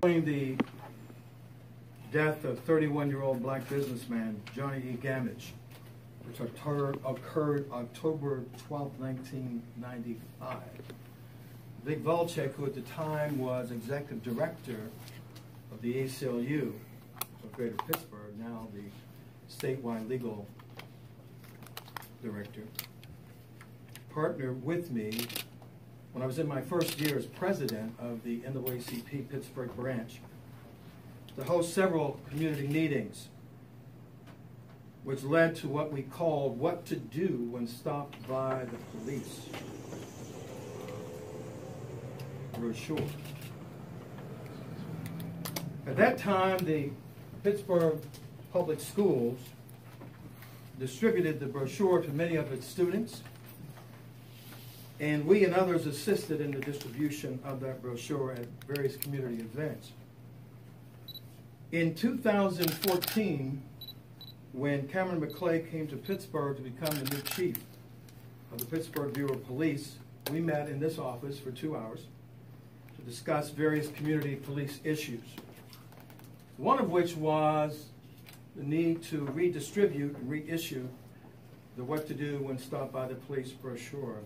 Following the death of 31-year-old black businessman Johnny E. Gamage, which occurred October 12, 1995, Vic Volchek, who at the time was executive director of the ACLU of Greater Pittsburgh, now the statewide legal director, partnered with me when I was in my first year as president of the NAACP Pittsburgh branch to host several community meetings, which led to what we called What to Do When Stopped by the Police brochure. At that time, the Pittsburgh Public Schools distributed the brochure to many of its students, and we and others assisted in the distribution of that brochure at various community events. In 2014, when Cameron McClay came to Pittsburgh to become the new chief of the Pittsburgh Bureau of Police, we met in this office for 2 hours to discuss various community police issues, one of which was the need to redistribute and reissue the What to Do When Stopped by the Police brochure.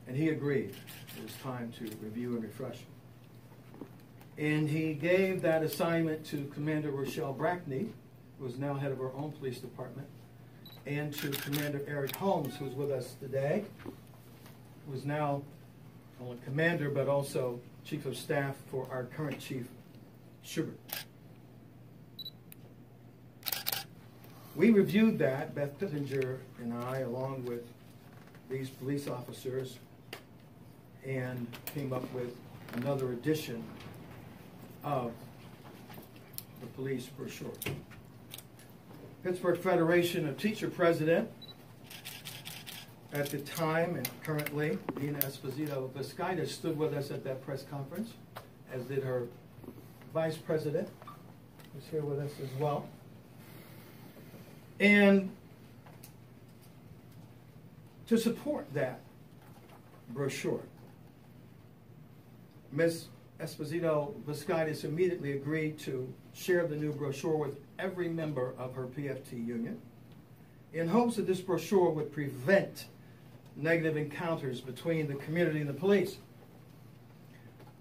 And he agreed it was time to review and refresh. And he gave that assignment to Commander Rochelle Brackney, who is now head of our own police department, and to Commander Eric Holmes, who is with us today, who is now not only commander but also chief of staff for our current chief, Schubert. We reviewed that, Beth Pittenger and I, along with these police officers, and came up with another edition of the police brochure. Pittsburgh Federation of Teacher President at the time and currently, Dina Esposito-Viscaitis, stood with us at that press conference, as did her vice president, who's here with us as well. And to support that brochure, Ms. Esposito-Viscaitis immediately agreed to share the new brochure with every member of her PFT union in hopes that this brochure would prevent negative encounters between the community and the police.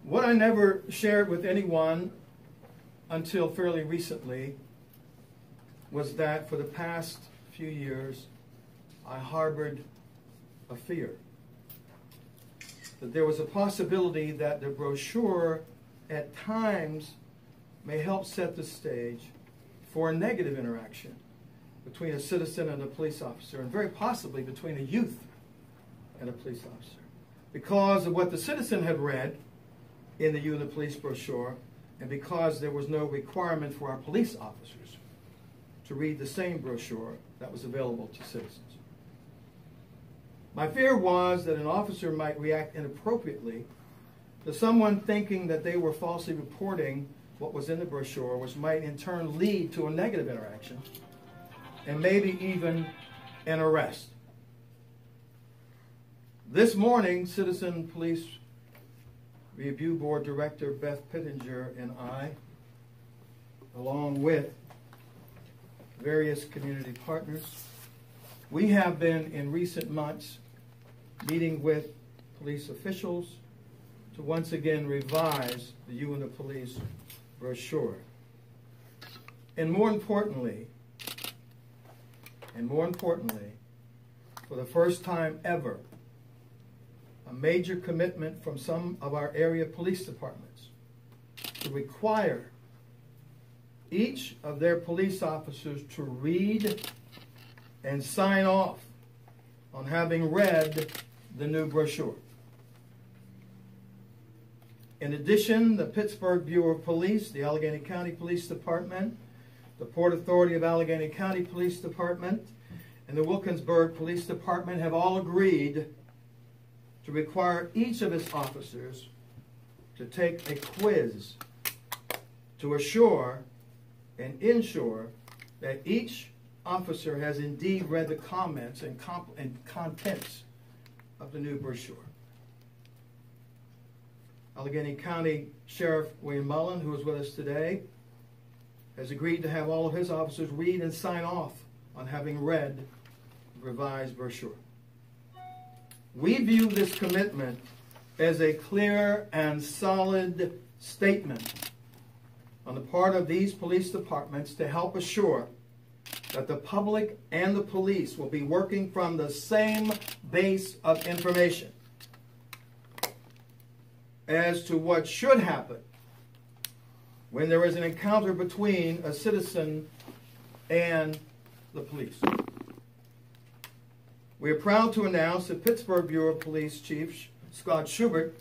What I never shared with anyone until fairly recently was that for the past few years I harbored a fear that there was a possibility that the brochure at times may help set the stage for a negative interaction between a citizen and a police officer, and very possibly between a youth and a police officer, because of what the citizen had read in the You and the Police brochure, and because there was no requirement for our police officers to read the same brochure that was available to citizens. My fear was that an officer might react inappropriately to someone thinking that they were falsely reporting what was in the brochure, which might in turn lead to a negative interaction and maybe even an arrest. This morning, Citizen Police Review Board Director Beth Pittenger and I, along with various community partners, we have been in recent months meeting with police officials to once again revise the You and the Police brochure. And more importantly, for the first time ever, a major commitment from some of our area police departments to require each of their police officers to read and sign off on having read the new brochure. In addition, the Pittsburgh Bureau of Police, the Allegheny County Police Department, the Port Authority of Allegheny County Police Department, and the Wilkinsburg Police Department have all agreed to require each of its officers to take a quiz to assure and ensure that each officer has indeed read the comments and contents of the new brochure. Allegheny County Sheriff William Mullen, who is with us today, has agreed to have all of his officers read and sign off on having read the revised brochure. We view this commitment as a clear and solid statement on the part of these police departments to help assure that the public and the police will be working from the same base of information as to what should happen when there is an encounter between a citizen and the police. We are proud to announce that Pittsburgh Bureau of Police Chief Scott Schubert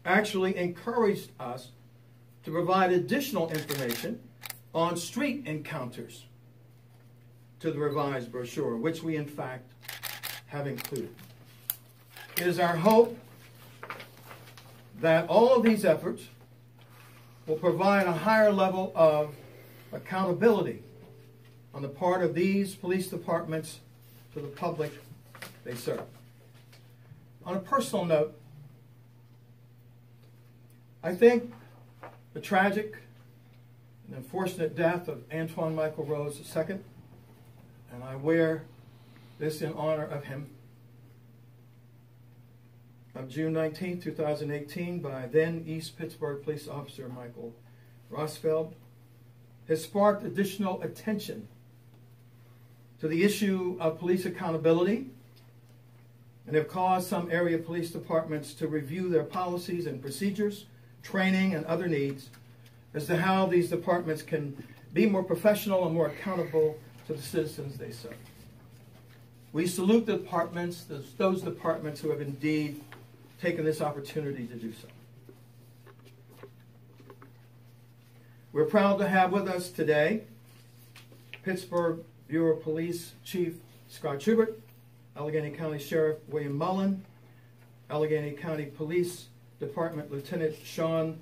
actually encouraged us to provide additional information on street encounters to the revised brochure, which we in fact have included. It is our hope that all of these efforts will provide a higher level of accountability on the part of these police departments to the public they serve. On a personal note, I think the tragic and unfortunate death of Antoine Michael Rose II, and I wear this in honor of him, on June 19, 2018, by then East Pittsburgh police officer Michael Rosfeld, has sparked additional attention to the issue of police accountability and have caused some area police departments to review their policies and procedures, training, and other needs as to how these departments can be more professional and more accountable to the citizens they serve. We salute the departments, those departments who have indeed taken this opportunity to do so. We're proud to have with us today Pittsburgh Bureau of Police Chief Scott Schubert, Allegheny County Sheriff William Mullen, Allegheny County Police Department Lieutenant Sean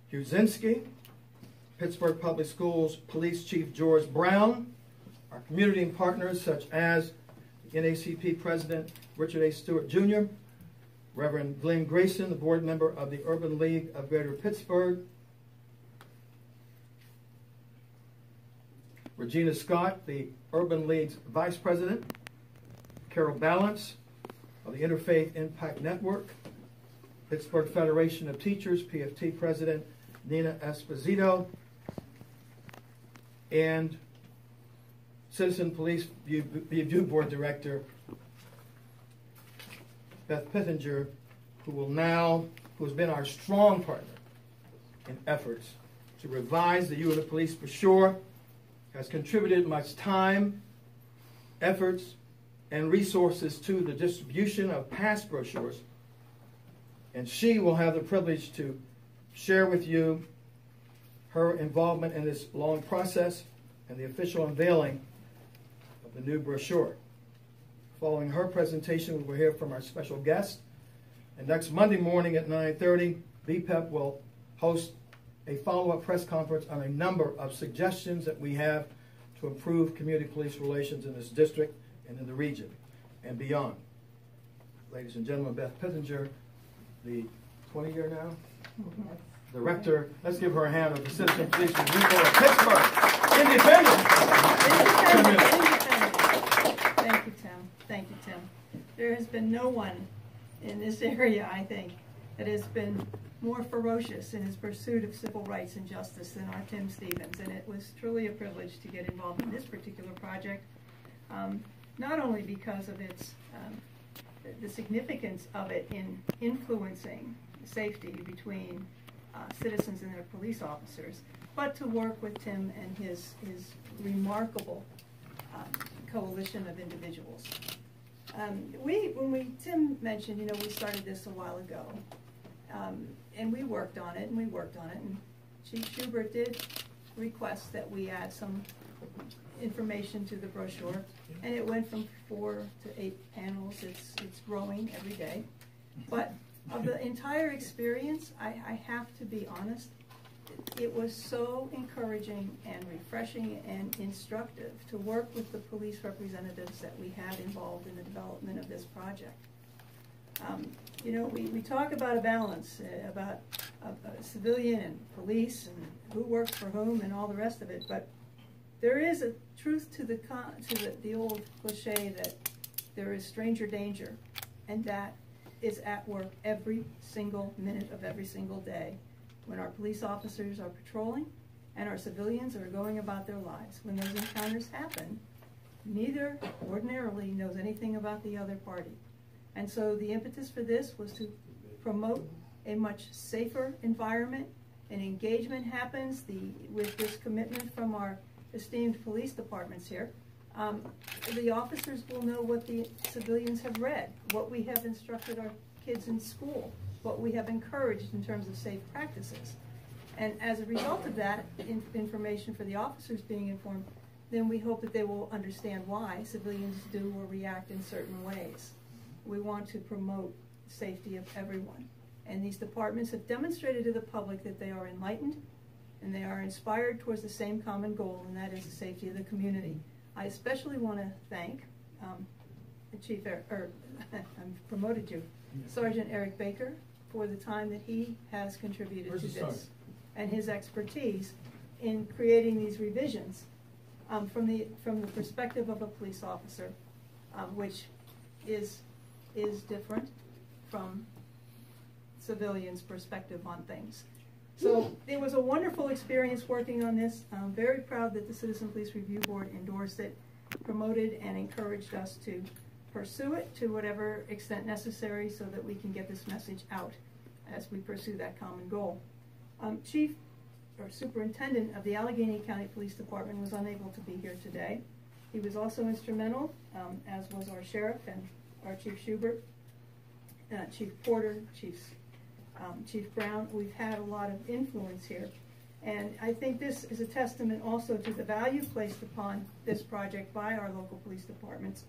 Hughes, Pittsburgh Public Schools Police Chief George Brown, our community and partners such as the NACP President Richard A. Stewart Jr., Reverend Glenn Grayson, the board member of the Urban League of Greater Pittsburgh, Regina Scott, the Urban League's Vice President, Carol Balance of the Interfaith Impact Network, Pittsburgh Federation of Teachers, PFT President Nina Esposito, and Citizen Police Review Board Director Beth Pithinger, who has been our strong partner in efforts to revise the You and the Police brochure, has contributed much time, efforts, and resources to the distribution of past brochures, and she will have the privilege to share with you her involvement in this long process and the official unveiling of the new brochure. Following her presentation, we will hear from our special guest, and next Monday morning at 9:30, B-pep will host a follow-up press conference on a number of suggestions that we have to improve community police relations in this district and in the region and beyond. Ladies and gentlemen, Beth Pithinger, the 20-year now director. Let's give her a hand of the Citizen Police Review Board of Pittsburgh. Independent. Thank you, Tim. Thank you, Tim. There has been no one in this area, I think, that has been more ferocious in his pursuit of civil rights and justice than our Tim Stevens, and it was truly a privilege to get involved in this particular project, not only because of its the significance of it in influencing safety between citizens and their police officers, but to work with Tim and his remarkable coalition of individuals. Tim mentioned, we started this a while ago, and we worked on it, and Chief Schubert did request that we add some information to the brochure, and it went from 4 to 8 panels. It's growing every day. But of the entire experience, I have to be honest, it was so encouraging and refreshing and instructive to work with the police representatives that we had involved in the development of this project. You know, we talk about a balance, about civilian and police and who works for whom and all the rest of it, but there is a truth to the old cliche that there is stranger danger, and that is at work every single minute of every single day when our police officers are patrolling and our civilians are going about their lives. When those encounters happen, neither ordinarily knows anything about the other party. And so the impetus for this was to promote a much safer environment. And engagement happens with this commitment from our esteemed police departments here. The officers will know what the civilians have read, what we have instructed our kids in school, what we have encouraged in terms of safe practices. And as a result of that information for the officers being informed, then we hope that they will understand why civilians do or react in certain ways. We want to promote safety of everyone. And these departments have demonstrated to the public that they are enlightened and they are inspired towards the same common goal, and that is the safety of the community. I especially want to thank I've promoted you, Sergeant Eric Baker, for the time that he has contributed to this and his expertise in creating these revisions from the perspective of a police officer, which is different from civilians' perspective on things. So it was a wonderful experience working on this. I'm very proud that the Citizen Police Review Board endorsed it, promoted and encouraged us to pursue it to whatever extent necessary so that we can get this message out as we pursue that common goal. Chief or Superintendent of the Allegheny County Police Department was unable to be here today. He was also instrumental, as was our sheriff and our Chief Schubert, Chief Porter, Chief Brown. We've had a lot of influence here. And I think this is a testament also to the value placed upon this project by our local police departments,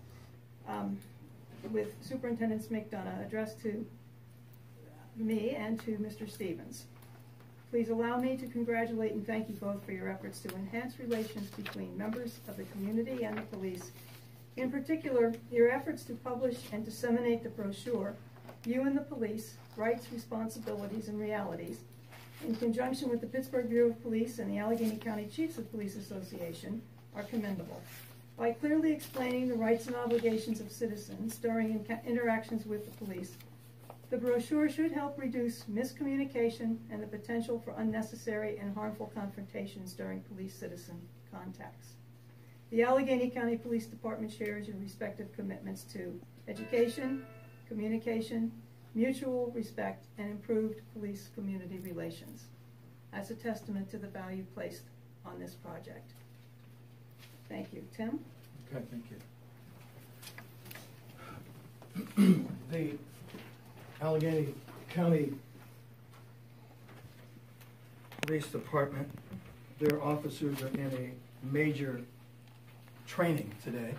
with Superintendent McDonough addressed to me and to Mr. Stevens. Please allow me to congratulate and thank you both for your efforts to enhance relations between members of the community and the police. In particular, your efforts to publish and disseminate the brochure, You and the Police, Rights, Responsibilities, and Realities, in conjunction with the Pittsburgh Bureau of Police and the Allegheny County Chiefs of Police Association, are commendable. By clearly explaining the rights and obligations of citizens during interactions with the police, the brochure should help reduce miscommunication and the potential for unnecessary and harmful confrontations during police-citizen contacts. The Allegheny County Police Department shares your respective commitments to education, communication, mutual respect, and improved police-community relations. That's a testament to the value placed on this project. Thank you. Tim? Okay, thank you. The Allegheny County Police Department, their officers are in a major training today,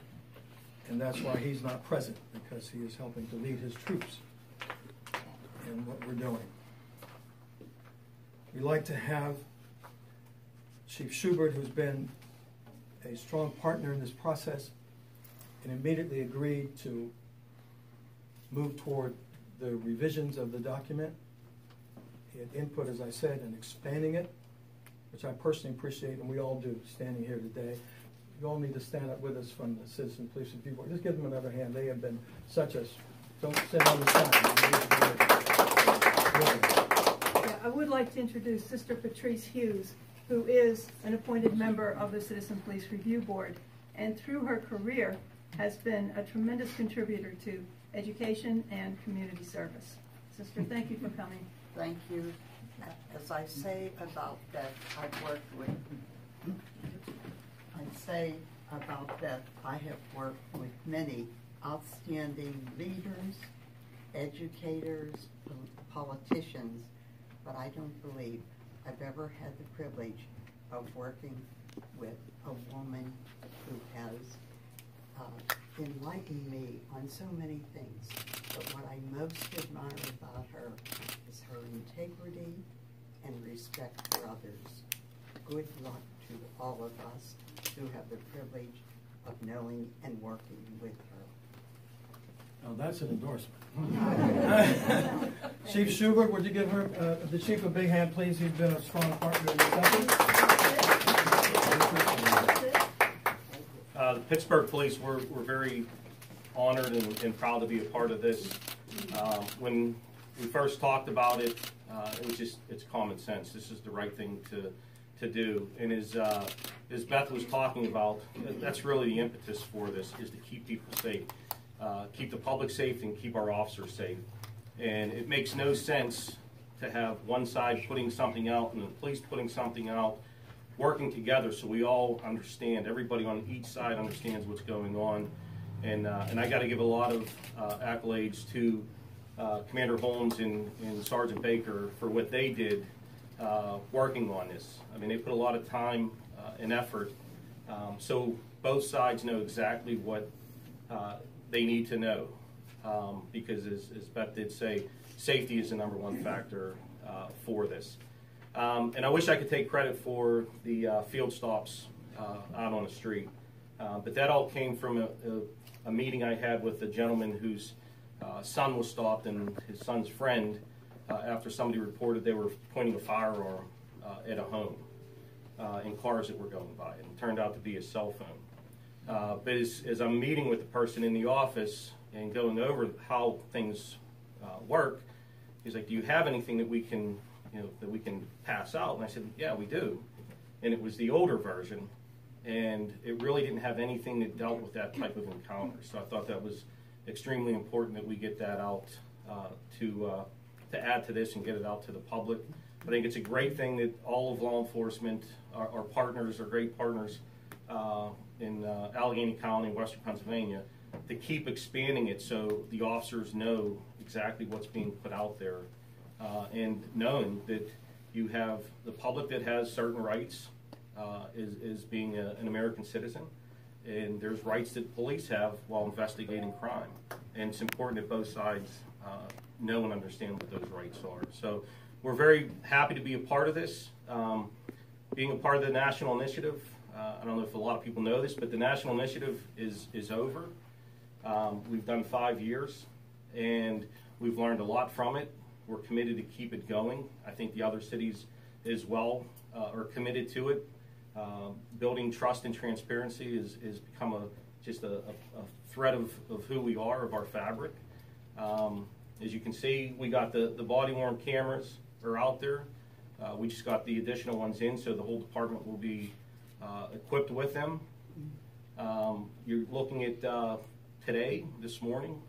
and that's why he's not present, because he is helping to lead his troops in what we're doing. We like to have Chief Schubert, who's been a strong partner in this process, and immediately agreed to move toward the revisions of the document. He had input, as I said, in expanding it, which I personally appreciate, and we all do, standing here today. You all need to stand up with us from the Citizen Police Review Board. Just give them another hand. They have been such a... Don't sit on the side. Yeah, I would like to introduce Sister Patrice Hughes, who is an appointed member of the Citizen Police Review Board, and through her career has been a tremendous contributor to education and community service. Sister, thank you for coming. Thank you. As I say about Beth, I have worked with many outstanding leaders, educators, politicians, but I don't believe I've ever had the privilege of working with a woman who has enlightened me on so many things. But what I most admire about her is her integrity and respect for others. Good luck to all of us who have the privilege of knowing and working with her. Now that's an endorsement. Chief Schubert, would you give her the chief a big hand, please? He's been a strong partner in this effort. The Pittsburgh Police, we're very honored and proud to be a part of this. When we first talked about it, it was just, it's common sense. This is the right thing to do. And as Beth was talking about, that's really the impetus for this, is to keep people safe, keep the public safe, and keep our officers safe. And it makes no sense to have one side putting something out and the police putting something out, working together so we all understand, everybody on each side understands what's going on. And I got to give a lot of accolades to Commander Holmes and Sergeant Baker for what they did working on this. I mean, they put a lot of time and effort, so both sides know exactly what they need to know, because as Beth did say, safety is the #1 factor for this. And I wish I could take credit for the field stops out on the street, but that all came from a meeting I had with a gentleman whose son was stopped, and his son's friend, after somebody reported they were pointing a firearm at a home in cars that were going by, and it turned out to be a cell phone. But as I'm meeting with the person in the office and going over how things work, he's like, "Do you have anything that we can, that we can pass out?" And I said, "Yeah, we do." And it was the older version, and it really didn't have anything that dealt with that type of encounter. So I thought that was extremely important that we get that out to add to this and get it out to the public. I think it's a great thing that all of law enforcement, our partners, are great partners in Allegheny County, Western Pennsylvania, to keep expanding it so the officers know exactly what's being put out there, and knowing that you have the public that has certain rights is being an American citizen, and there's rights that police have while investigating crime, and it's important that both sides know and understand what those rights are. So we're very happy to be a part of this. Being a part of the national initiative, I don't know if a lot of people know this, but the national initiative is over. We've done 5 years, and we've learned a lot from it. We're committed to keep it going. I think the other cities as well are committed to it. Building trust and transparency has become just a thread of who we are, of our fabric. As you can see, we got the body-worn cameras are out there. We just got the additional ones in, so the whole department will be equipped with them. You're looking at today, this morning,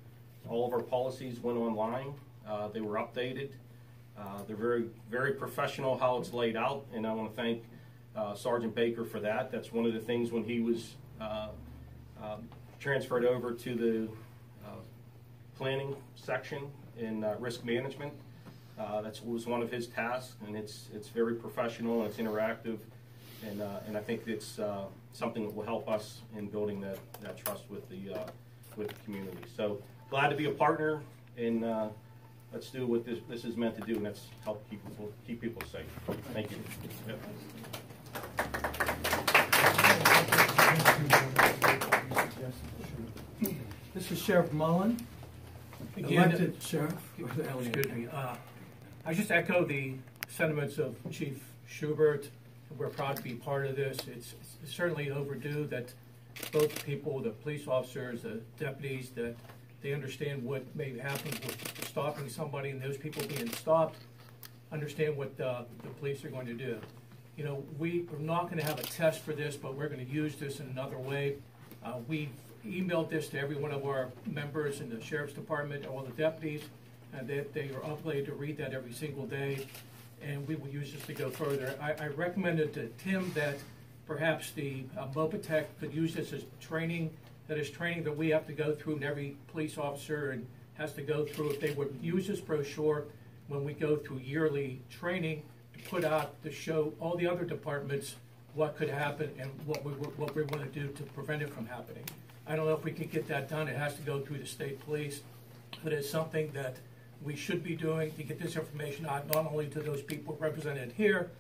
all of our policies went online. They were updated. They're very, very professional how it's laid out, and I want to thank Sergeant Baker for that. That's one of the things when he was transferred over to the planning section in risk management. That was one of his tasks, and it's very professional and it's interactive, and I think it's something that will help us in building that trust with the community. So glad to be a partner, and let's do what this is meant to do, and that's help keep people safe. Thank you. Yep. This is Sheriff Mullen, elected sheriff. Excuse me. I just echo the sentiments of Chief Schubert. We're proud to be part of this. It's certainly overdue that both people, the police officers, the deputies, that they understand what may happen with stopping somebody, and those people being stopped understand what the police are going to do. We're not going to have a test for this, but we're going to use this in another way. We've emailed this to every one of our members in the Sheriff's Department, all the deputies, and they are obligated to read that every single day, and we will use this to go further. I recommended to Tim that perhaps the Mopatech could use this as training, that we have to go through, and every police officer and has to go through. If they would use this brochure when we go through yearly training, to put out to show all the other departments what could happen and what we want to do to prevent it from happening. I don't know if we can get that done. It has to go through the state police, but it's something that we should be doing to get this information out, not only to those people represented here,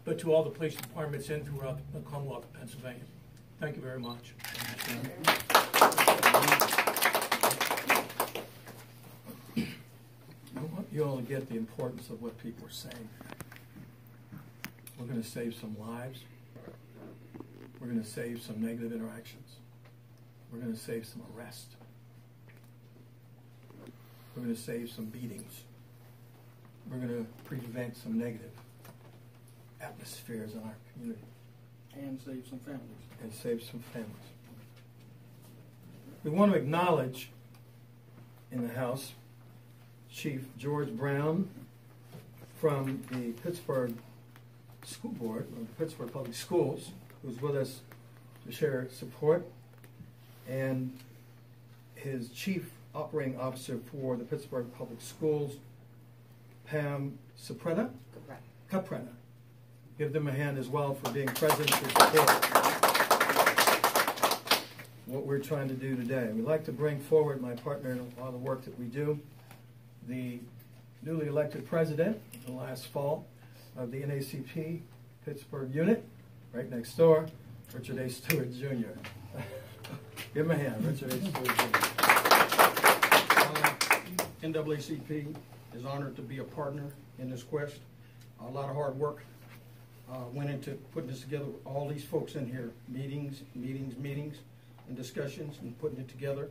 but to all the police departments in throughout the Commonwealth of Pennsylvania. Thank you very much. you'll get the importance of what people are saying. We're going to save some lives. We're going to save some negative interactions. We're going to save some arrest. We're going to save some beatings. We're going to prevent some negative atmospheres in our community. And save some families. And save some families. We want to acknowledge in the House Chief George Brown from the Pittsburgh School Board, or the Pittsburgh Public Schools, who's with us to share support, and his Chief Operating Officer for the Pittsburgh Public Schools, Pam Caprena. Give them a hand as well for being present to support what we're trying to do today. We'd like to bring forward my partner in a lot of the work that we do, the newly elected president last fall of the NACP Pittsburgh unit, right next door, Richard A. Stewart Jr. Give him a hand, Richard A. Stewart Jr. NAACP is honored to be a partner in this quest. A lot of hard work went into putting this together. All these folks in here, meetings, and discussions, and putting it together,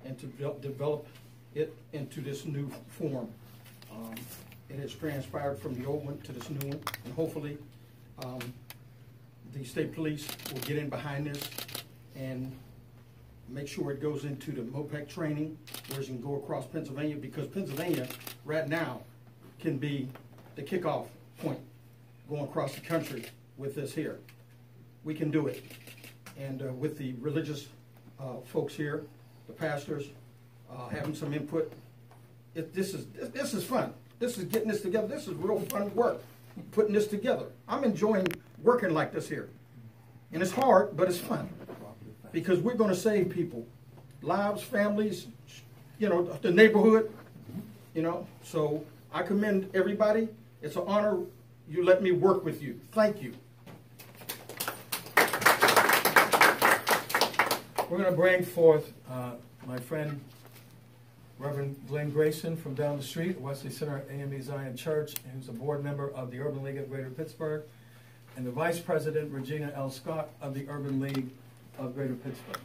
and to develop it into this new form. It has transpired from the old one to this new one, and hopefully the state police will get in behind this and make sure it goes into the MOPEC training, where it can go across Pennsylvania, because Pennsylvania right now can be the kickoff point going across the country with this here. We can do it. And with the religious folks here, the pastors, having some input, this is fun. This is getting this together. This is real fun work, putting this together. I'm enjoying working like this here. And it's hard, but it's fun. Because we're going to save people, lives, families, you know, the neighborhood, you know. So I commend everybody. It's an honor you let me work with you. Thank you. We're going to bring forth my friend, Reverend Glenn Grayson from down the street, Wesley Center AME Zion Church, who's a board member of the Urban League of Greater Pittsburgh, and the Vice President, Regina L. Scott, of the Urban League of Greater Pittsburgh.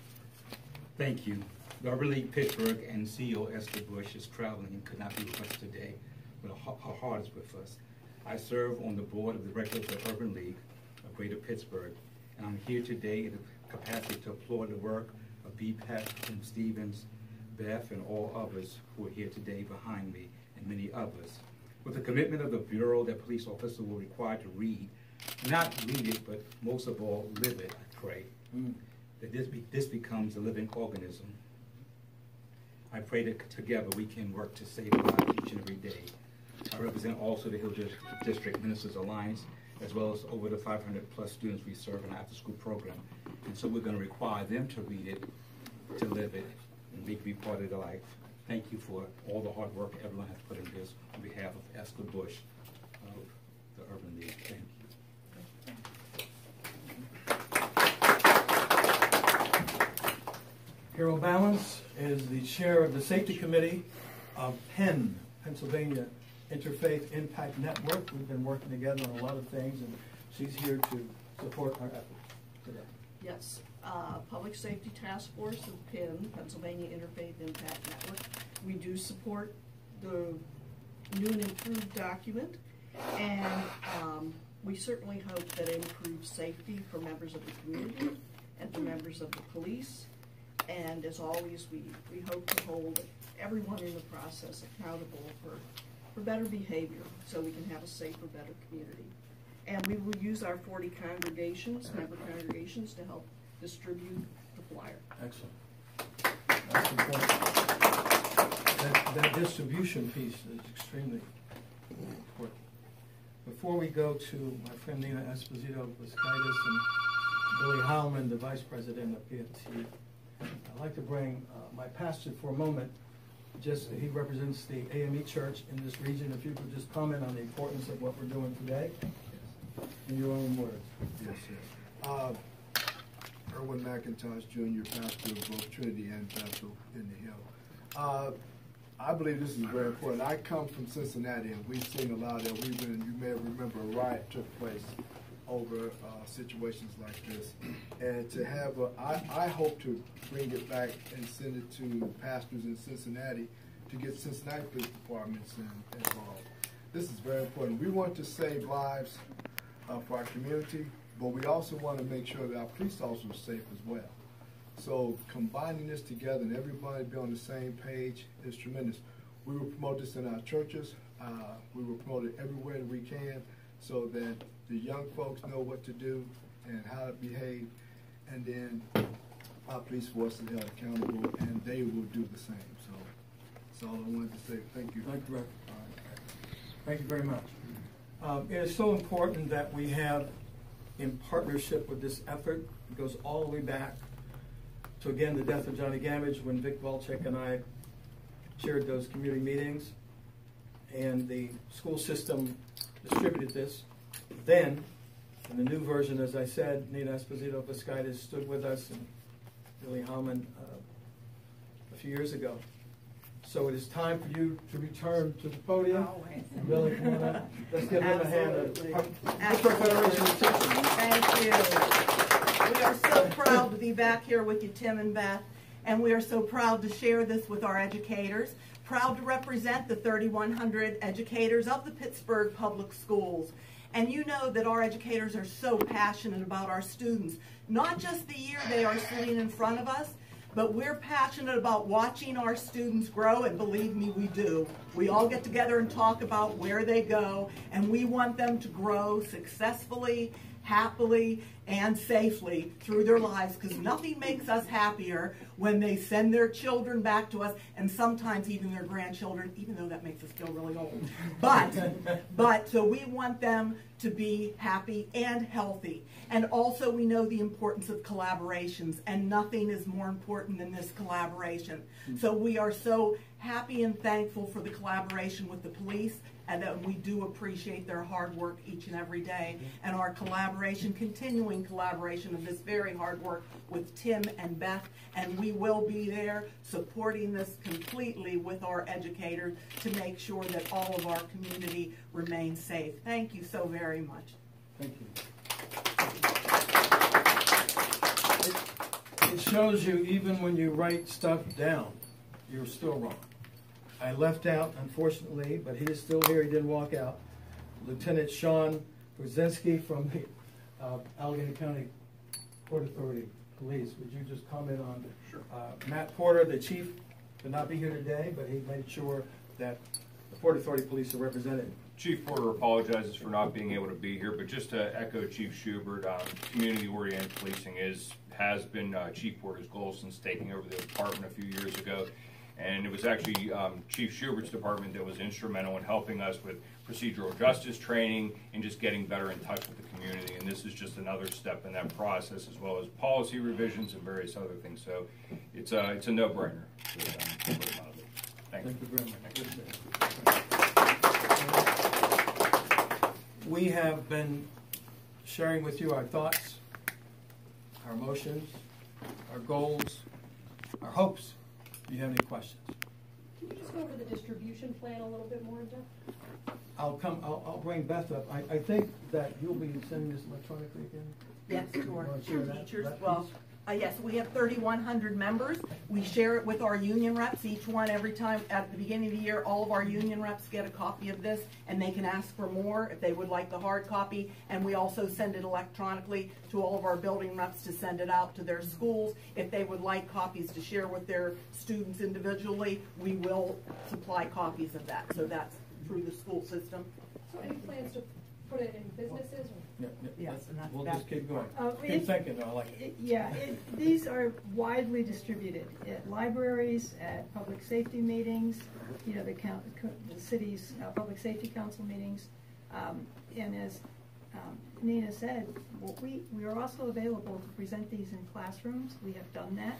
Thank you. The Urban League Pittsburgh and CEO Esther Bush is traveling and could not be with us today, but her heart is with us. I serve on the board of directors of the Urban League of Greater Pittsburgh, and I'm here today in the capacity to applaud the work of B-pep, Tim Stevens, Beth, and all others who are here today behind me, and many others. With the commitment of the Bureau that police officers were required to read, not read it, but most of all, live it, I pray. That this becomes a living organism. I pray that together we can work to save lives each and every day. I represent also the Hill District Ministers Alliance, as well as over the 500+ students we serve in our after-school program. And so we're going to require them to read it, to live it, and make it be part of their life. Thank you for all the hard work everyone has put in this on behalf of Esther Bush of the Urban League. Thank you. Carol Balance is the chair of the Safety Committee of PEN, Pennsylvania Interfaith Impact Network. We've been working together on a lot of things, and she's here to support our efforts today. Yes, Public Safety Task Force of PIN, Pennsylvania Interfaith Impact Network. We do support the new and improved document, and we certainly hope that it improves safety for members of the community and for members of the police. And as always, we hope to hold everyone in the process accountable for better behavior, so we can have a safer, better community. And we will use our 40 congregations, member congregations, to help distribute the flyer. Excellent. That's important. That distribution piece is extremely important. Before we go to my friend Nina Esposito-Vizcaitis and Billy Heilman, the Vice President of PFT, I'd like to bring my pastor for a moment. He represents the AME Church in this region. If you could just comment on the importance of what we're doing today in your own words. Yes, sir. Erwin McIntosh, Jr., pastor of both Trinity and Bethel in the Hill. I believe this is very important. I come from Cincinnati, and we've seen a lot of that. You may remember a riot took place over situations like this. And to have I hope to bring it back and send it to pastors in Cincinnati to get Cincinnati police departments involved. This is very important. We want to save lives for our community, but we also want to make sure that our police officers are safe as well. So combining this together and everybody be on the same page is tremendous. We will promote this in our churches. We will promote it everywhere that we can so that the young folks know what to do and how to behave. And then our police force is held accountable, and they will do the same. So that's all I wanted to say. Thank you. Thank you, Director. Thank you very much. It is so important that we have, in partnership with this effort, it goes all the way back to, again, the death of Johnny Gamage, when Vic Welchek and I chaired those community meetings, and the school system distributed this. Then, in the new version, as I said, Nina Esposito-Viscaitis stood with us, and Billy Hallman a few years ago. So it is time for you to return to the podium. Billy, let's give him a hand. Thank you. We are so proud to be back here with you, Tim and Beth, and we are so proud to share this with our educators. Proud to represent the 3,100 educators of the Pittsburgh Public Schools. And you know that our educators are so passionate about our students. Not just the year they are sitting in front of us, but we're passionate about watching our students grow, and believe me, we do. We all get together and talk about where they go, and we want them to grow successfully, happily, and safely through their lives, because nothing makes us happier when they send their children back to us, and sometimes even their grandchildren, even though that makes us feel really old. But so we want them to be happy and healthy. And also we know the importance of collaborations, and nothing is more important than this collaboration. So we are so happy and thankful for the collaboration with the police, and that we do appreciate their hard work each and every day. And our collaboration, continuing collaboration of this very hard work with Tim and Beth, and we will be there supporting this completely with our educators to make sure that all of our community remains safe. Thank you so very much. Thank you. It shows you, even when you write stuff down, you're still wrong. I left out, unfortunately, but he is still here. He didn't walk out. Lieutenant Sean Brzezinski from the Allegheny County Port Authority Police. Would you just comment on Matt Porter, the chief, could not be here today, but he made sure that the Port Authority Police are represented. Chief Porter apologizes for not being able to be here, but just to echo Chief Schubert, community-oriented policing has been Chief Porter's goal since taking over the department a few years ago. And it was actually Chief Schubert's department that was instrumental in helping us with procedural justice training and just getting better in touch with the community. And this is just another step in that process, as well as policy revisions and various other things. So it's a no-brainer. Thank you very much. We have been sharing with you our thoughts, our emotions, our goals, our hopes. Do you have any questions? Can you just go over the distribution plan a little bit more, Jeff? I'll bring Beth up. I think that you'll be sending this electronically again? Yes, to our teachers. Well, yes, we have 3,100 members. We share it with our union reps. Each one, every time at the beginning of the year, all of our union reps get a copy of this, and they can ask for more if they would like the hard copy. And we also send it electronically to all of our building reps to send it out to their schools. If they would like copies to share with their students individually, we will supply copies of that. So that's through the school system. So any plans to put it in businesses? Yes, and that's we'll just keep going. Keep thinking, I like it. These are widely distributed at libraries, at public safety meetings, the city's public safety council meetings, and as Nina said, we are also available to present these in classrooms. We have done that.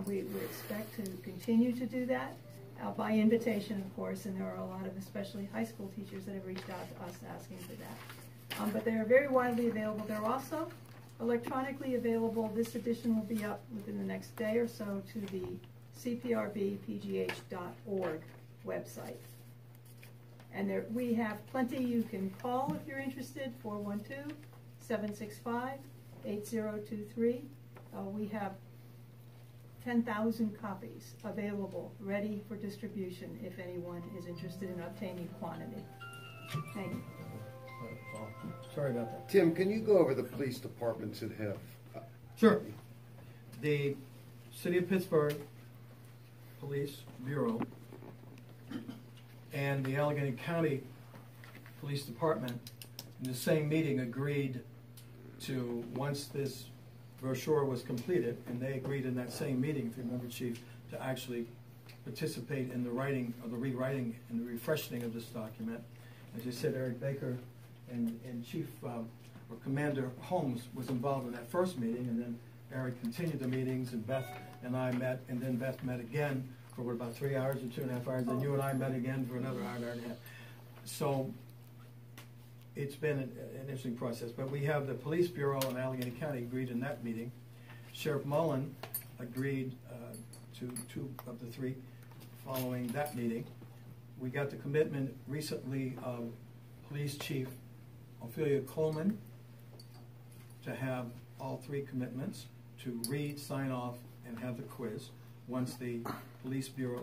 We expect to continue to do that. By invitation, of course, and there are a lot of especially high school teachers that have reached out to us asking for that. But they are very widely available. They're also electronically available. This edition will be up within the next day or so to the cprbpgh.org website. And there, we have plenty. You can call if you're interested, 412-765-8023. We have 10,000 copies available, ready for distribution if anyone is interested in obtaining quantity. Thank you. Sorry about that. Tim, can you go over the police departments that have? Sure. The City of Pittsburgh Police Bureau and the Allegheny County Police Department in the same meeting agreed to, once this brochure was completed, and they agreed in that same meeting, if you remember, Chief, to actually participate in the writing, or the rewriting and the refreshing of this document. As you said, Eric Baker and Chief or Commander Holmes was involved in that first meeting, and then Eric continued the meetings, and Beth and I met, and then Beth met again for what, about 3 hours or 2.5 hours, then you and I met again for another hour and a half. So it's been an interesting process, but we have the Police Bureau in Allegheny County agreed in that meeting. Sheriff Mullen agreed to 2 of the 3 following that meeting. We got the commitment recently of Police Chief Ophelia Coleman to have all 3 commitments to read, sign off, and have the quiz once the Police Bureau,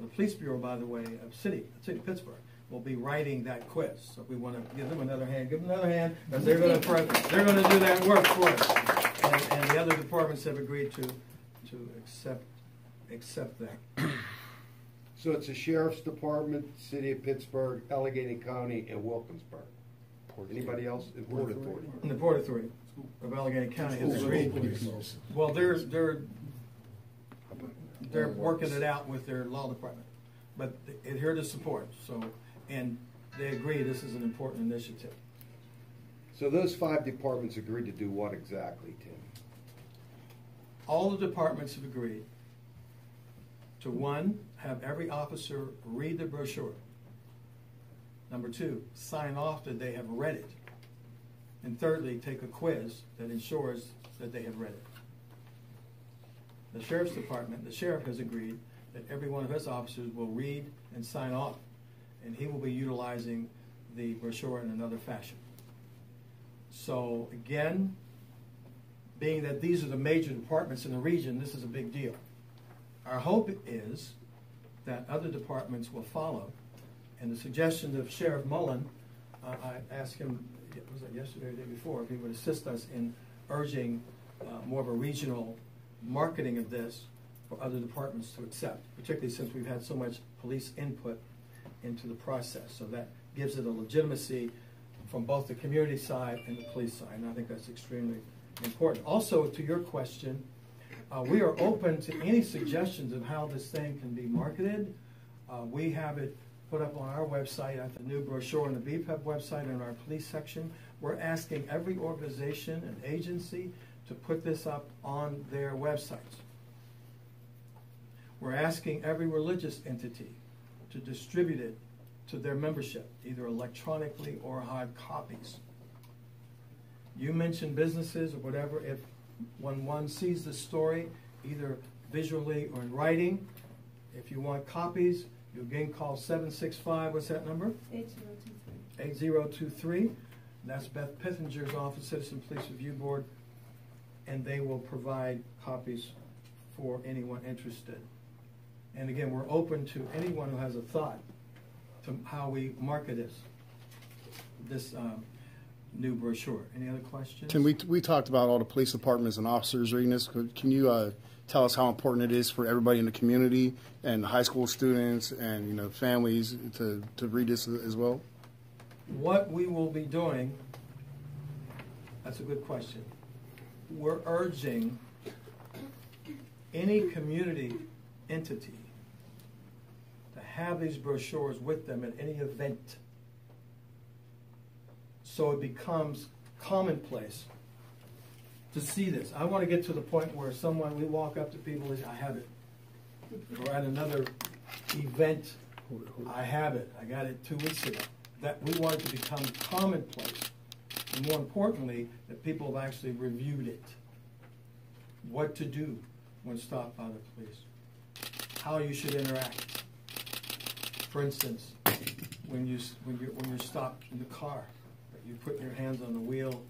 by the way, of City of Pittsburgh, will be writing that quiz. So we want to give them another hand, because they're going to do that work for us. And the other departments have agreed to accept that. So it's the Sheriff's Department, City of Pittsburgh, Allegheny County, and Wilkinsburg. Anybody else? And Port Authority. And the Port Authority of Allegheny County has agreed. Well, they're working it out with their law department, but they adhere to support. So, and they agree this is an important initiative. So those 5 departments agreed to do what exactly, Tim? All the departments have agreed to, 1, have every officer read the brochure. Number 2, sign off that they have read it. And thirdly, take a quiz that ensures that they have read it. The Sheriff's Department, the Sheriff has agreed that every one of his officers will read and sign off, and he will be utilizing the brochure in another fashion. So again, being that these are the major departments in the region, this is a big deal. Our hope is that other departments will follow. And the suggestion of Sheriff Mullen, I asked him, was it yesterday or the day before, if he would assist us in urging more of a regional marketing of this for other departments to accept, particularly since we've had so much police input into the process. So that gives it a legitimacy from both the community side and the police side, and I think that's extremely important. Also, to your question, we are open to any suggestions of how this thing can be marketed. We have it put up on our website, at the new brochure on the B-pep website in our police section. We're asking every organization and agency to put this up on their websites. We're asking every religious entity to distribute it to their membership, either electronically or hard copies. You mentioned businesses or whatever. If when one sees the story, either visually or in writing, if you want copies, you again call 765, what's that number? 8023. 8023. That's Beth Pithinger's office, Citizen Police Review Board, and they will provide copies for anyone interested. And again, we're open to anyone who has a thought to how we market this new brochure. Any other questions? Tim, we talked about all the police departments and officers reading this. Can you tell us how important it is for everybody in the community and high school students and families to read this as well? What we will be doing, that's a good question. We're urging any community entity to have these brochures with them at any event, so it becomes commonplace to see this. I want to get to the point where we walk up to people and say, I have it. Or at another event, I have it. I got it 2 weeks ago. That we want it to become commonplace. And more importantly, that people have actually reviewed it. What to do when stopped by the police. How you should interact. For instance, when you're stopped in the car, you put your hands on the wheel,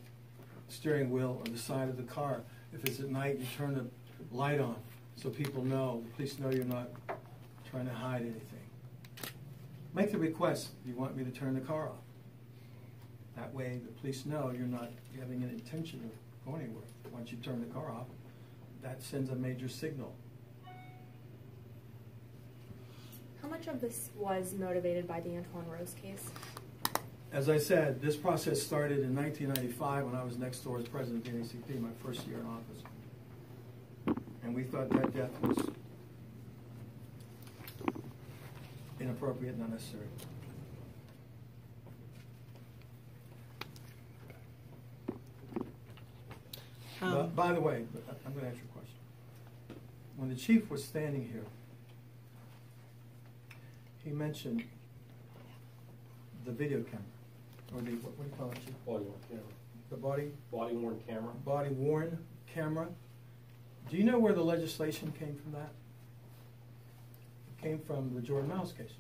steering wheel, or the side of the car. If it's at night, you turn the light on so people know, the police know you're not trying to hide anything. Make the request, you want me to turn the car off. That way the police know you're not having an intention of going anywhere. Once you turn the car off, that sends a major signal. How much of this was motivated by the Antoine Rose case? As I said, this process started in 1995 when I was next door as president of the NACP, my first year in office. And we thought that death was inappropriate and unnecessary. By the way, I'm going to answer your question. When the chief was standing here, he mentioned the video camera, or the, what do you call it, Chief? Body-worn camera. The Body-worn camera. Body-worn camera. Do you know where the legislation came from that? It came from the Jordan Miles case.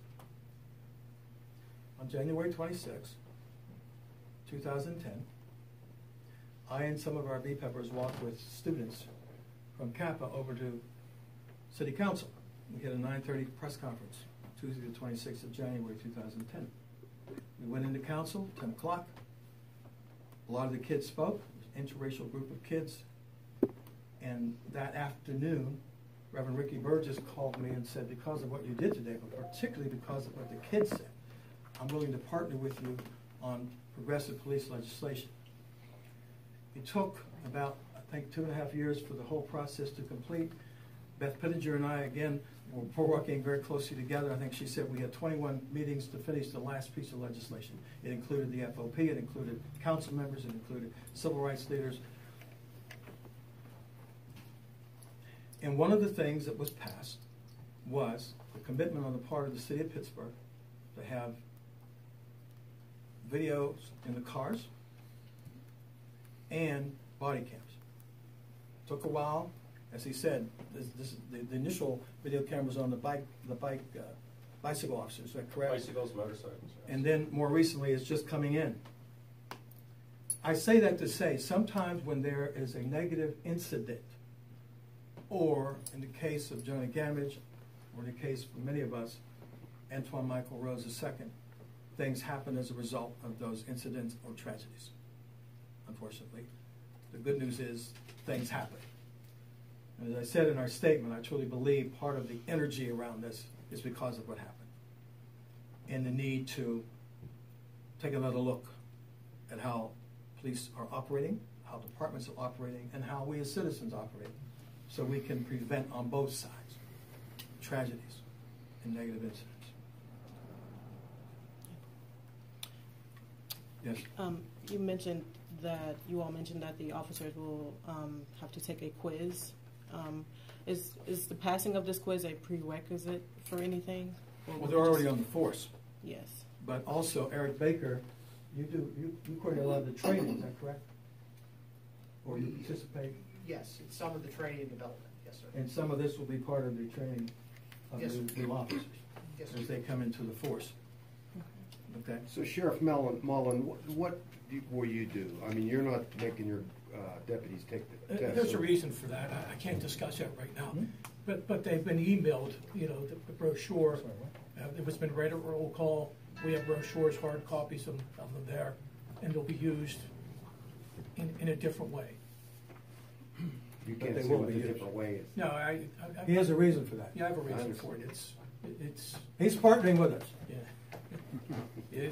On January 26, 2010, I and some of our B-peppers walked with students from Kappa over to City Council. We had a 9:30 press conference, Tuesday the 26th of January 2010. We went into council, 10 o'clock. A lot of the kids spoke, it was an interracial group of kids. And that afternoon, Reverend Ricky Burgess called me and said, because of what you did today, but particularly because of what the kids said, I'm willing to partner with you on progressive police legislation. It took about, I think, 2.5 years for the whole process to complete. Beth Pittinger and I, again, were working very closely together. I think she said we had 21 meetings to finish the last piece of legislation. It included the FOP, it included council members, it included civil rights leaders. And one of the things that was passed was the commitment on the part of the city of Pittsburgh to have videos in the cars and body cams. Took a while. As he said, the initial video cameras on the bicycle officers, is that correct? Bicycles, motorcycles. Yes. And then more recently, it's just coming in. I say that to say, sometimes when there is a negative incident, or in the case of Jonah Gamage, or in the case for many of us, Antoine Michael Rose II, things happen as a result of those incidents or tragedies, unfortunately. The good news is things happen. And as I said in our statement, I truly believe part of the energy around this is because of what happened. And the need to take another look at how police are operating, how departments are operating, and how we as citizens operate, so we can prevent on both sides tragedies and negative incidents. Yes? You mentioned that, you all mentioned that the officers will have to take a quiz. Is the passing of this quiz a prerequisite for anything? Well, they're already on the force. Yes. But also, Eric Baker, you coordinate a lot of the training, is that correct? Or you participate? Yes, it's some of the training and development, yes, sir. And some of this will be part of the training of Yes, the new officers Yes, as they come into the force. Okay. So Sheriff Mullen, what will you do? I mean, you're not making your deputies take the test. There's a reason for that. I can't discuss that right now. But they've been emailed, you know, the brochure. It was been read at roll call. We have brochures, hard copies of them there, and they'll be used in a different way. You can't say what the different way is. No, He has a reason for that. Yeah, I have a reason for it. It's. He's partnering with us. Yeah.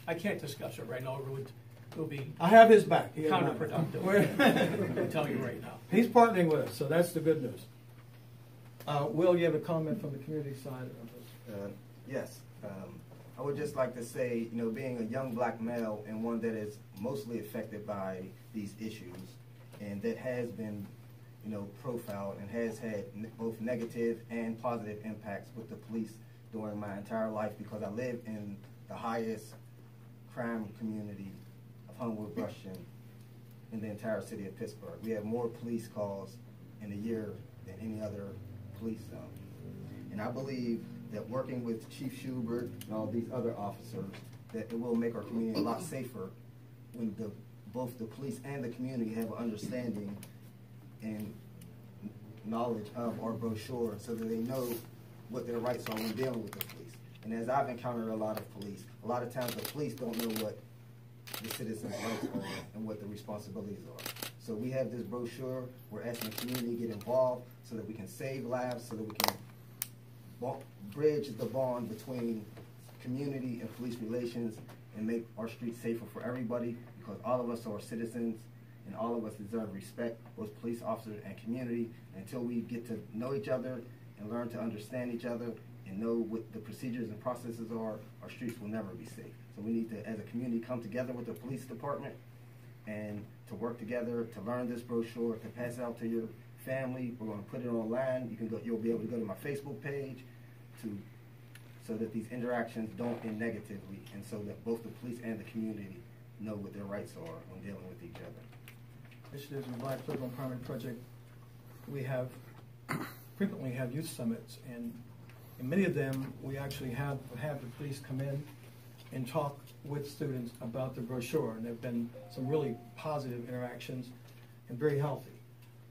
I can't discuss it right now. It will be. I have his back. Counterproductive. I'll tell you right now. He's partnering with us, so that's the good news. Will, you have a comment from the community side of this? Yes. I would just like to say, you know, being a young black male and one that is mostly affected by these issues and that has been, you know, profiled and has had both negative and positive impacts with the police during my entire life, because I live in the highest crime community of Homewood Russian in the entire city of Pittsburgh. We have more police calls in a year than any other police zone. And I believe that working with Chief Schubert and all these other officers, that it will make our community a lot safer when both the police and the community have an understanding and knowledge of our brochure so that they know what their rights are when dealing with the police. And as I've encountered a lot of police, a lot of times the police don't know what the citizens' rights are and what the responsibilities are. So we have this brochure. We're asking the community to get involved so that we can save lives, so that we can bridge the bond between community and police relations and make our streets safer for everybody, because all of us are citizens and all of us deserve respect, both police officers and community. And until we get to know each other and learn to understand each other and know what the procedures and processes are, our streets will never be safe. So we need to, as a community, come together with the police department and to work together to learn this brochure, to pass it out to your family. We're going to put it online. You'll be able to go to my Facebook page so that these interactions don't end negatively, and so that both the police and the community know what their rights are when dealing with each other. Initiatives in the Black Political Empowerment Project, we frequently have youth summits, and in many of them we actually have the police come in and talk with students about the brochure, and there have been some really positive interactions and very healthy,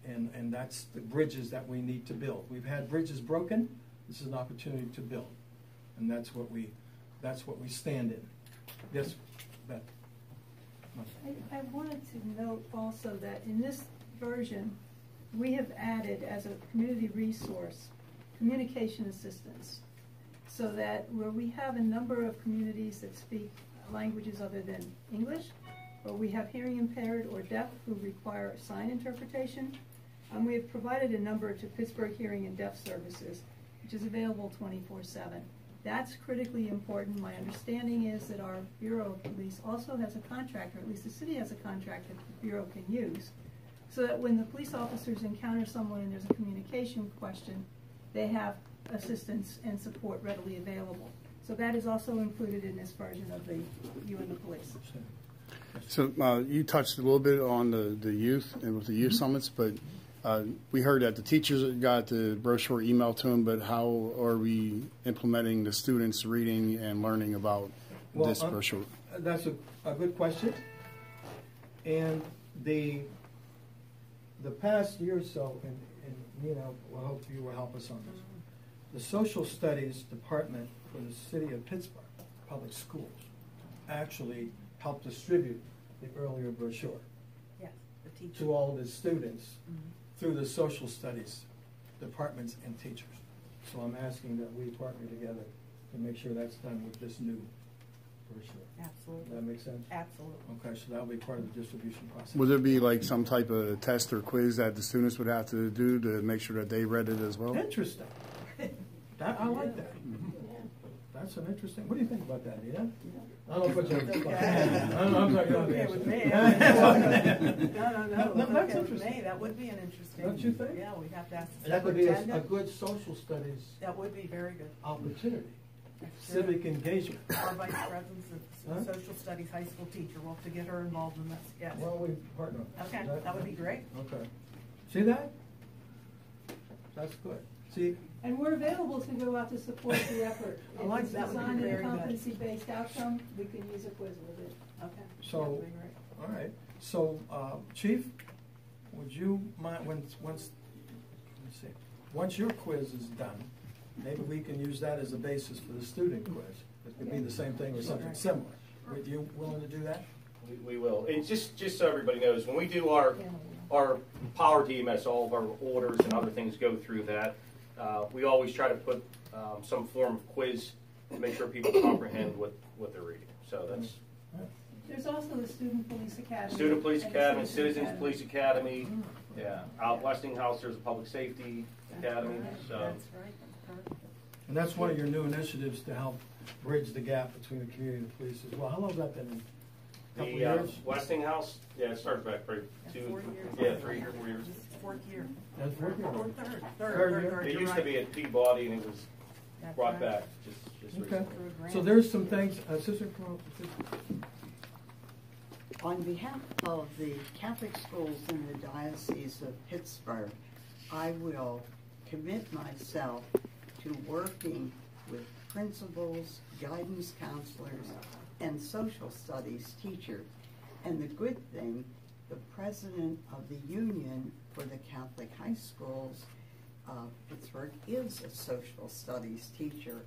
and that's the bridges that we need to build. We've had bridges broken. This is an opportunity to build, and that's what we stand in. Yes, Beth. I wanted to note also that in this version, we have added as a community resource communication assistance, so that where we have a number of communities that speak languages other than English, or we have hearing impaired or deaf who require sign interpretation, we have provided a number to Pittsburgh Hearing and Deaf Services, which is available 24/7. That's critically important. My understanding is that our Bureau of Police also has a contract, or at least the city has a contract that the Bureau can use, so that when the police officers encounter someone and there's a communication question, they have assistance and support readily available. So that is also included in this version of the You and the Police. So you touched a little bit on the youth and with the youth summits, but we heard that the teachers got the brochure emailed to them, but how are we implementing the students reading and learning about this brochure? That's a good question. And the past year or so, and I hope you will help us on this, the social studies department for the city of Pittsburgh Public Schools actually helped distribute the earlier brochure to all the students through the social studies departments and teachers. So I'm asking that we partner together to make sure that's done with this new brochure. Absolutely. Does that make sense? Absolutely. Okay, so that'll be part of the distribution process. Would there be like some type of test or quiz that the students would have to do to make sure that they read it as well? Interesting. I like that. That's an interesting. What do you think about that, Nina? I don't put you on the spot. I'm not going to with me. No, that's interesting. That would be an interesting. Don't you think? Yeah, we'd have to ask the that would be superintendent. a good social studies. That would be very good. Opportunity. Sure. Civic engagement. Our vice president's a social studies high school teacher. We'll have to get her involved in this. Yes. Well, we partner. Okay, that would be great. Okay. See that? That's good. See. And we're available to go out to support the effort. I like If that. it's designed in a competency-based outcome, we can use a quiz with it. Okay. So, all right. So, Chief, would you mind once your quiz is done, maybe we can use that as a basis for the student quiz. It could be the same thing or something similar. Are you willing to do that? We will. And just so everybody knows, when we do our Power DMS, all of our orders and other things go through that. We always try to put some form of quiz to make sure people comprehend what they're reading. So that's. There's also the Student Police Academy. Student Police Academy, Citizens Police Academy. Yeah, out Westinghouse, there's a Public Safety Academy. So. That's right. That's perfect. And that's one of your new initiatives to help bridge the gap between the community and the police as well. How long has that been? The Westinghouse, it started back pretty 4 years. 3 years, 4 years. Fourth year. That's fourth year. Or Third year. It used to be at Peabody, and it was brought back just okay. recently. So there's some things, Assistant On behalf of the Catholic schools in the Diocese of Pittsburgh, I will commit myself to working with principals, guidance counselors, and social studies teachers. And the good thing, the president of the union for the Catholic high schools, Pittsburgh, is a social studies teacher.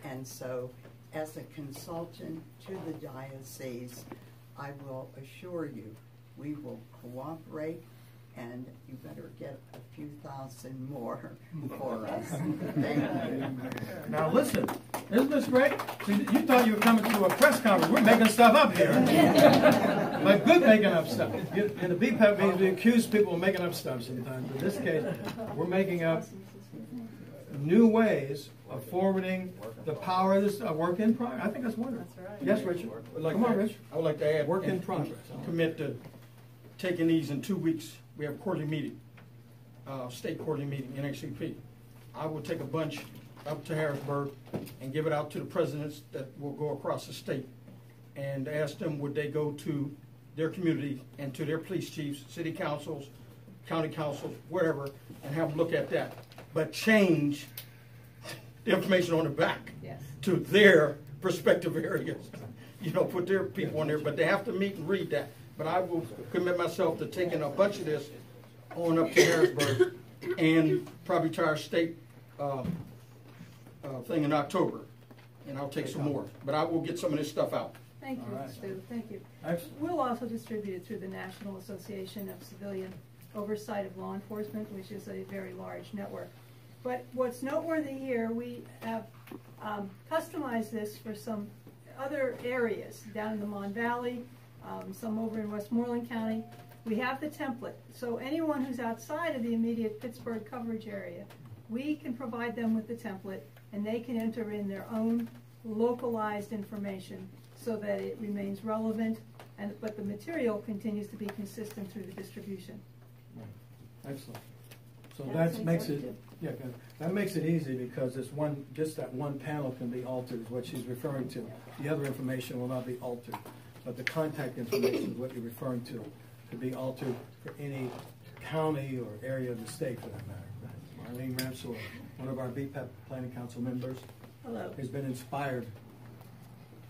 And so, as a consultant to the diocese, I will assure you, we will cooperate, and you better get a few thousand more for us. Thank you. Now listen, isn't this great? See, you thought you were coming to a press conference. We're making stuff up here. But good making up stuff. In the B-pep meetings, we accuse people of making up stuff sometimes. In this case, we're making up new ways of forwarding the power of this work in progress. I think that's wonderful. That's right. Yes, Richard. Come on, Rich. I would like to add work in progress. Commit to taking these in 2 weeks. We have a quarterly meeting, state quarterly meeting, NACP. I will take a bunch up to Harrisburg and give it out to the presidents that will go across the state and ask them would they go to their community and to their police chiefs, city councils, county councils, whatever, and have them look at that. But change the information on the back to their respective areas. You know, put their people on there, but they have to meet and read that. But I will commit myself to taking a bunch of this on up to Harrisburg and probably to our state thing in October. And I'll take some more. But I will get some of this stuff out. Thank you, Stu. Thank you. Excellent. We'll also distribute it through the National Association of Civilian Oversight of Law Enforcement, which is a very large network. But what's noteworthy here, we have customized this for some other areas down in the Mon Valley, some over in Westmoreland County. We have the template, so anyone who's outside of the immediate Pittsburgh coverage area, we can provide them with the template, and they can enter in their own localized information so that it remains relevant, but the material continues to be consistent through the distribution. Excellent. So that makes it, yeah, that makes it easy because this one, just that one panel can be altered, is what she's referring to. The other information will not be altered, but the contact information is what you're referring to be altered for any county or area of the state, for that matter. Marlene Ramsor, one of our B-pep Planning Council members, hello, has been inspired.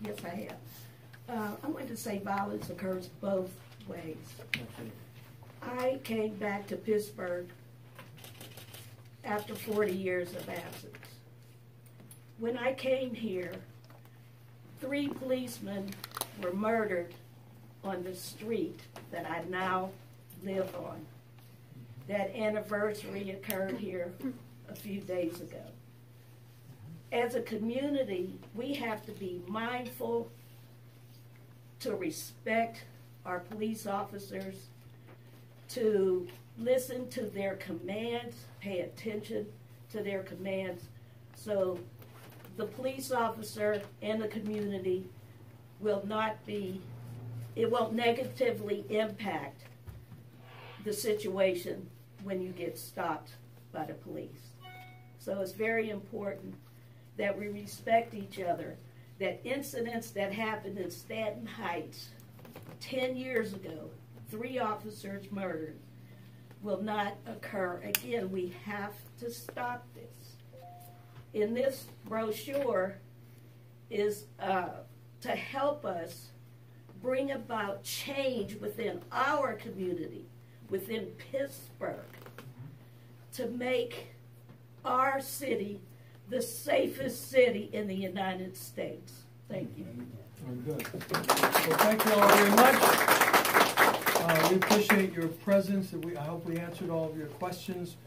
Yes, I have. I'm going to say violence occurs both ways. I came back to Pittsburgh after 40 years of absence. When I came here, 3 policemen were murdered on the street that I now live on. That anniversary occurred here a few days ago. As a community, we have to be mindful to respect our police officers, to listen to their commands, pay attention to their commands, so the police officer and the community will not be, it won't negatively impact the situation when you get stopped by the police. So it's very important that we respect each other, that incidents that happened in Stanton Heights 10 years ago, 3 officers murdered, will not occur again. We have to stop this. In this brochure is to help us bring about change within our community, within Pittsburgh, to make our city the safest city in the United States. Thank you. Very good. Well, thank you all very much. We appreciate your presence. I hope we answered all of your questions.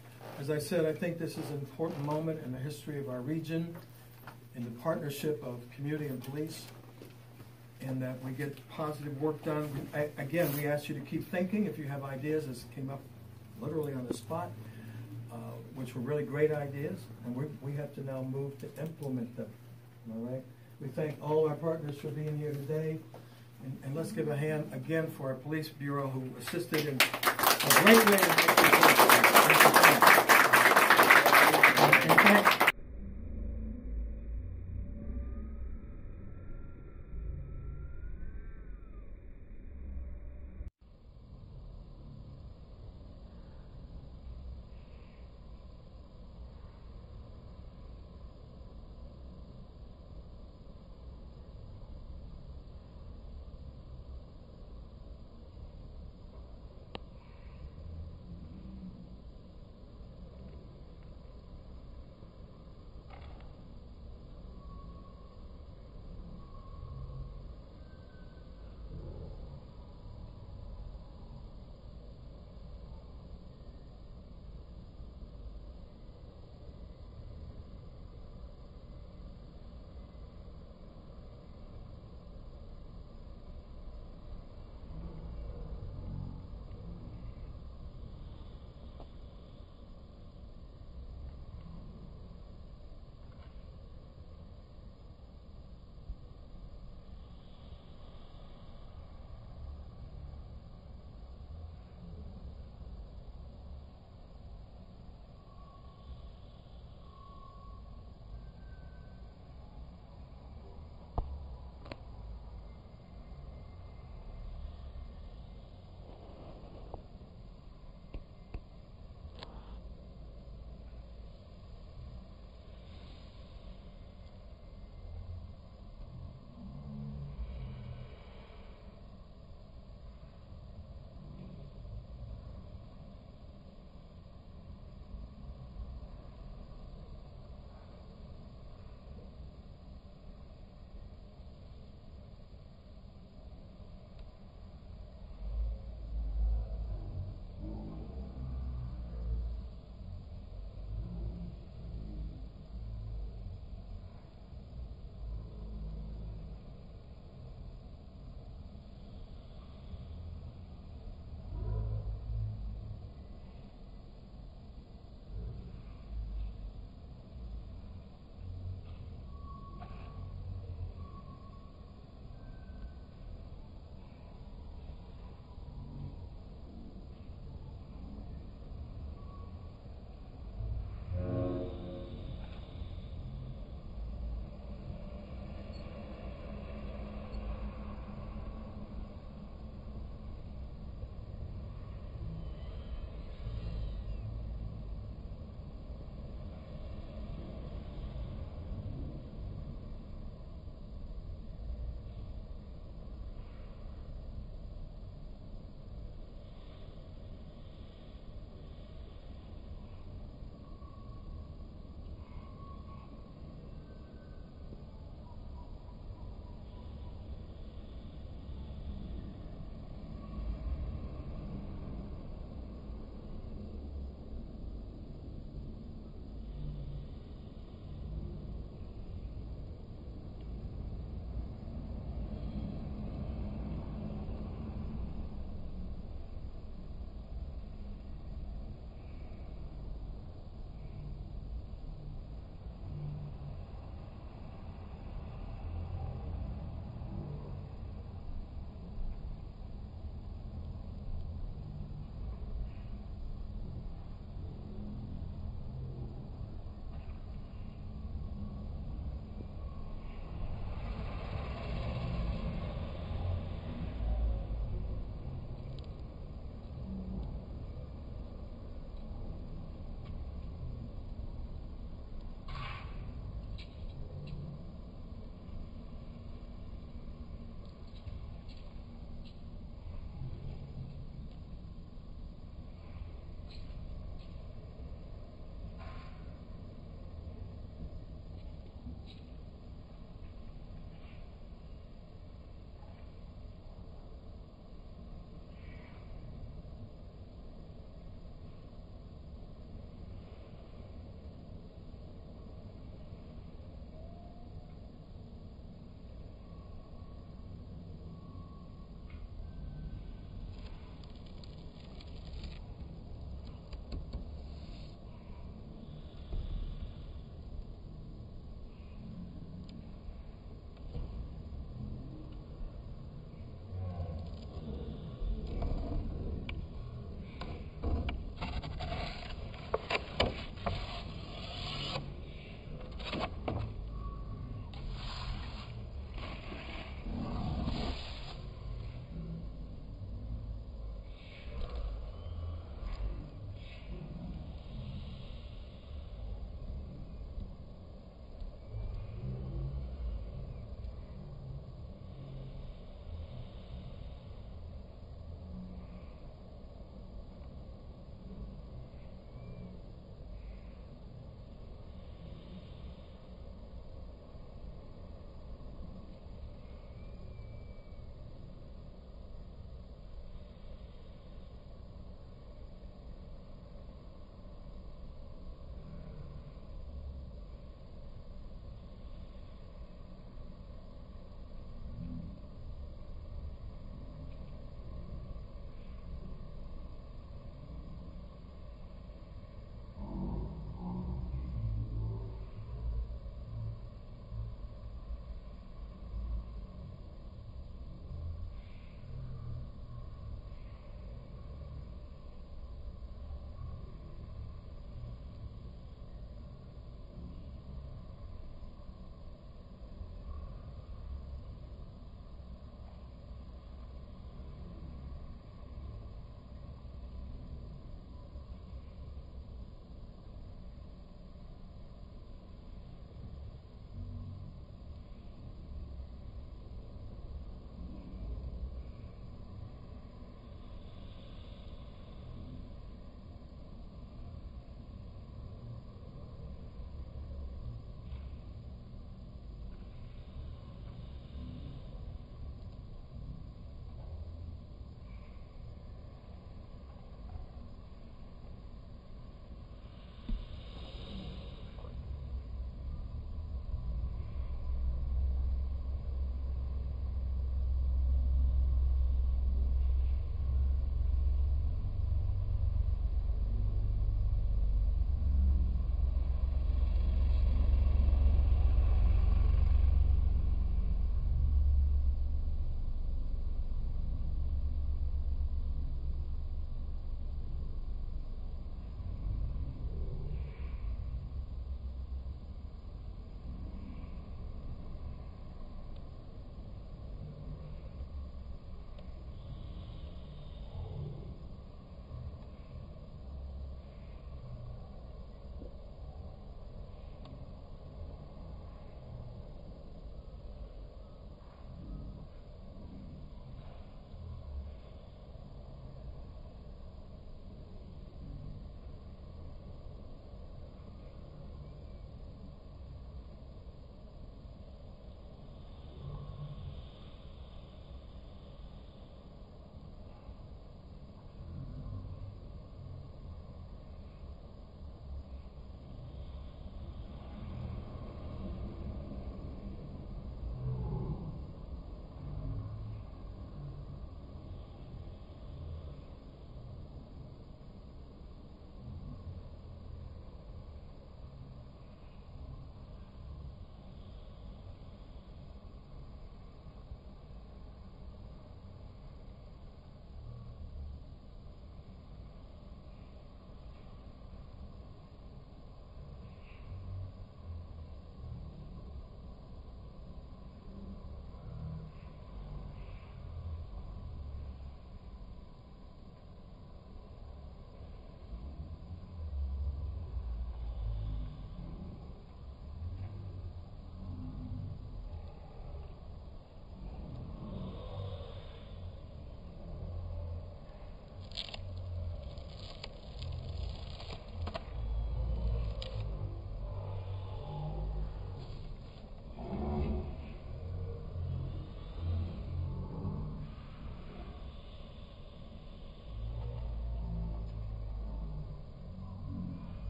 As I said, I think this is an important moment in the history of our region, in the partnership of community and police, and that we get positive work done. Again, we ask you to keep thinking if you have ideas, as came up literally on the spot, which were really great ideas, and we have to now move to implement them. All right? We thank all our partners for being here today, and let's give a hand again for our police bureau who assisted in a great way in making this. And thank